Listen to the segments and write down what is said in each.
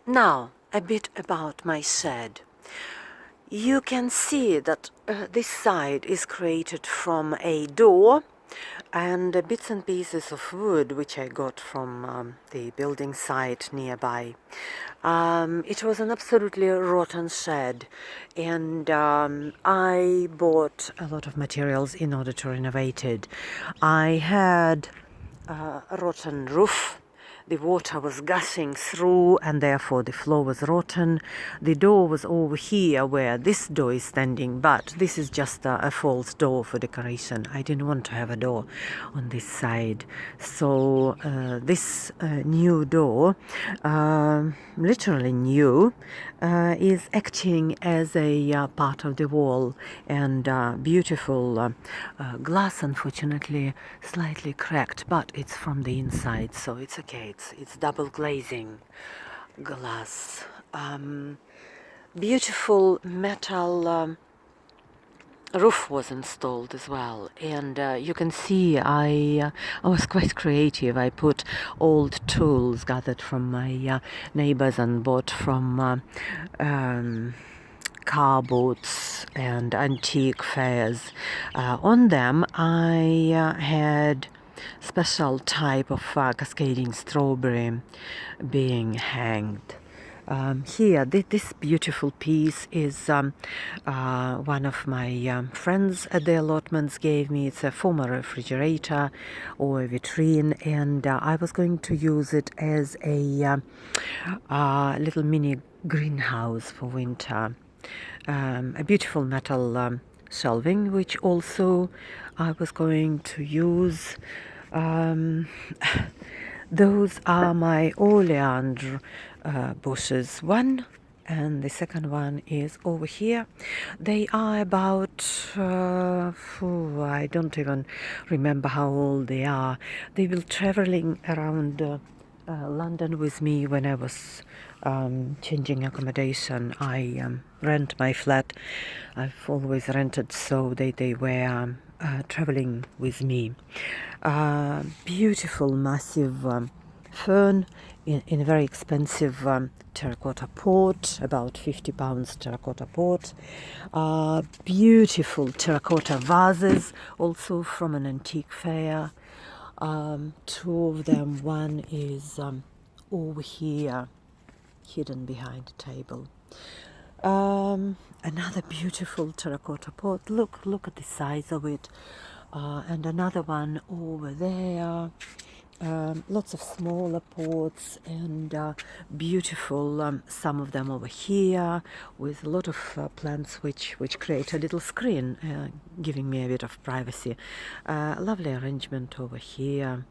Now, a bit about my shed. You can see that this side is created from a door and bits and pieces of wood which I got from the building site nearby. It was an absolutely rotten shed, and I bought a lot of materials in order to renovate it. I had a rotten roof. The water was gushing through and therefore the floor was rotten. The door was over here where this door is standing, but this is just a false door for decoration. I didn't want to have a door on this side. So this new door, literally new, is acting as a part of the wall, and beautiful glass, unfortunately slightly cracked, but it's from the inside, so it's okay. It's double glazing glass. Beautiful metal roof was installed as well, and you can see I was quite creative. I put old tools gathered from my neighbors and bought from car boats and antique fairs. On them I had special type of cascading strawberry being hanged. Here, this beautiful piece is one of my friends at the allotments gave me. It's a former refrigerator or a vitrine, and I was going to use it as a little mini greenhouse for winter. A beautiful metal shelving, which also I was going to use. Those are my oleander bushes. One and the second one is over here. They are about, I don't even remember how old they are. They were traveling around London with me when I was changing accommodation. I rent my flat. I've always rented, so they were traveling with me. Beautiful, massive fern in a very expensive terracotta pot, about £50 terracotta pot. Beautiful terracotta vases, also from an antique fair. Two of them, one is over here, hidden behind a table. Another beautiful terracotta pot. Look at the size of it. And another one over there. Lots of smaller pots and beautiful, some of them over here, with a lot of plants which create a little screen, giving me a bit of privacy. Lovely arrangement over here.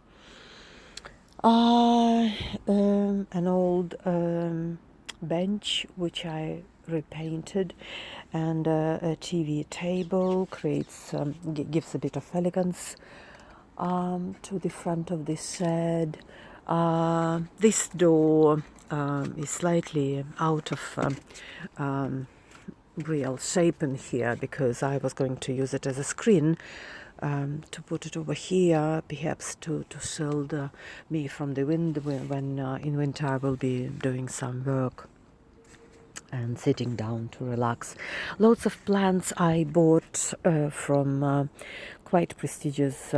An old bench which I repainted, and a TV table creates gives a bit of elegance to the front of this shed. This door is slightly out of real shape in here because I was going to use it as a screen, to put it over here, perhaps to shield me from the wind when in winter I will be doing some work and sitting down to relax. Lots of plants I bought from quite prestigious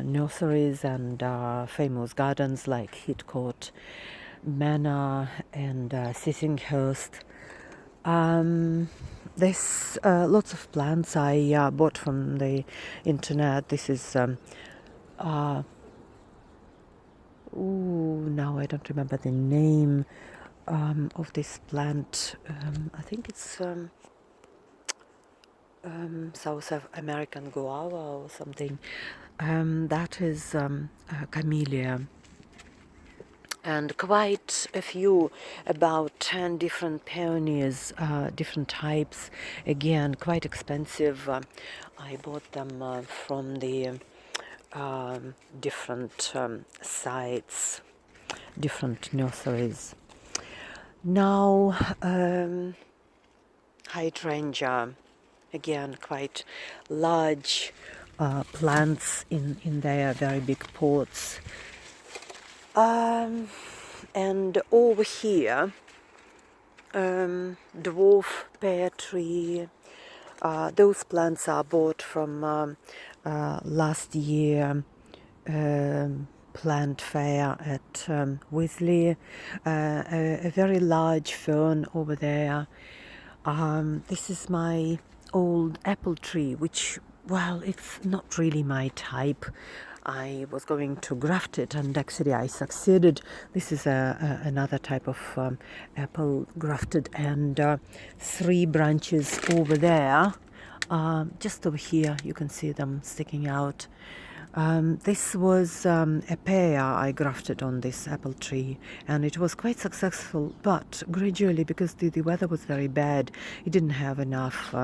nurseries and famous gardens like Heathcote Manor and Sissinghurst. There's lots of plants I bought from the internet. This is now I don't remember the name of this plant. I think it's South American guava or something. That is camellia. And quite a few, about 10 different peonies, different types. Again, quite expensive. I bought them from the different sites, different nurseries. Now, hydrangea, again, quite large plants in their very big pots. And over here, dwarf pear tree. Those plants are bought from last year plant fair at Wisley. A very large fern over there. This is my old apple tree, which, well, it's not really my type. I was going to graft it, and actually I succeeded. This is another type of apple grafted, and 3 branches over there. Just over here, you can see them sticking out. This was a pear I grafted on this apple tree, and it was quite successful, but gradually, because the weather was very bad, it didn't have enough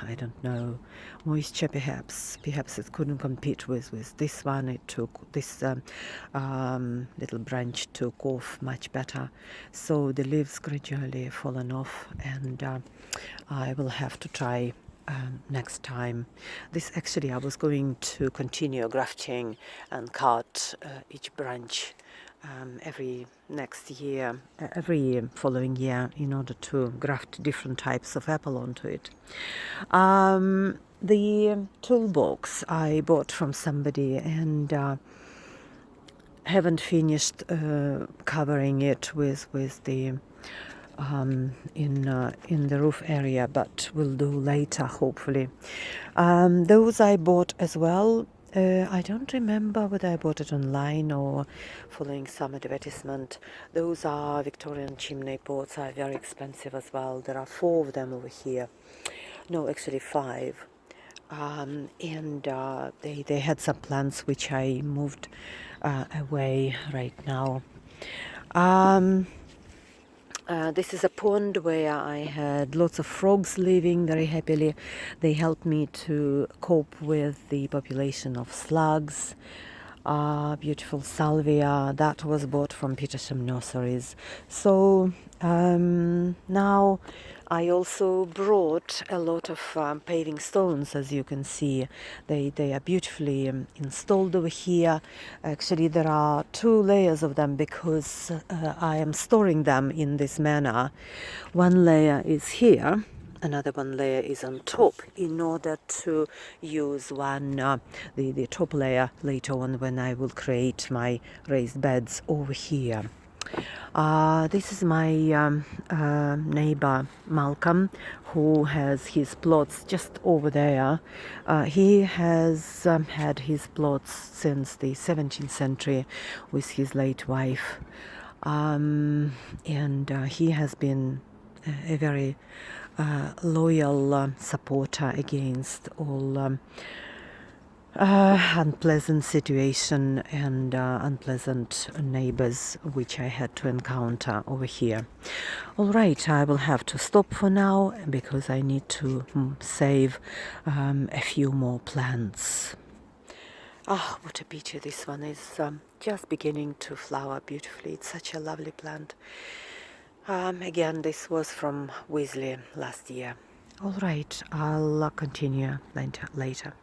I don't know, moisture perhaps. Perhaps it couldn't compete with this one. It took, this little branch took off much better. So the leaves gradually fallen off, and I will have to try next time. This actually, I was going to continue grafting and cut each branch every following year, in order to graft different types of apple onto it. The toolbox I bought from somebody, and haven't finished covering it with the in the roof area, but will do later, hopefully. Those I bought as well. I don't remember whether I bought it online or following some advertisement. Those are Victorian chimney pots, are very expensive as well. There are 4 of them over here. No, actually 5. And they had some plants which I moved away right now. This is a pond where I had lots of frogs living very happily. They helped me to cope with the population of slugs. Beautiful salvia that was bought from Petersham Nurseries. So now I also brought a lot of paving stones, as you can see. They are beautifully installed over here. Actually, there are 2 layers of them, because I am storing them in this manner. One layer is here, another one layer is on top, in order to use the top layer later on when I will create my raised beds over here. This is my neighbor Malcolm, who has his plots just over there. He has had his plots since the 17th century with his late wife, and he has been a very loyal supporter against all unpleasant situation and unpleasant neighbors which I had to encounter over here. All right, I will have to stop for now, because I need to save a few more plants. Ah, what a beauty this one is. Just beginning to flower beautifully. It's such a lovely plant. Again, this was from Wisley last year. All right, I'll continue later.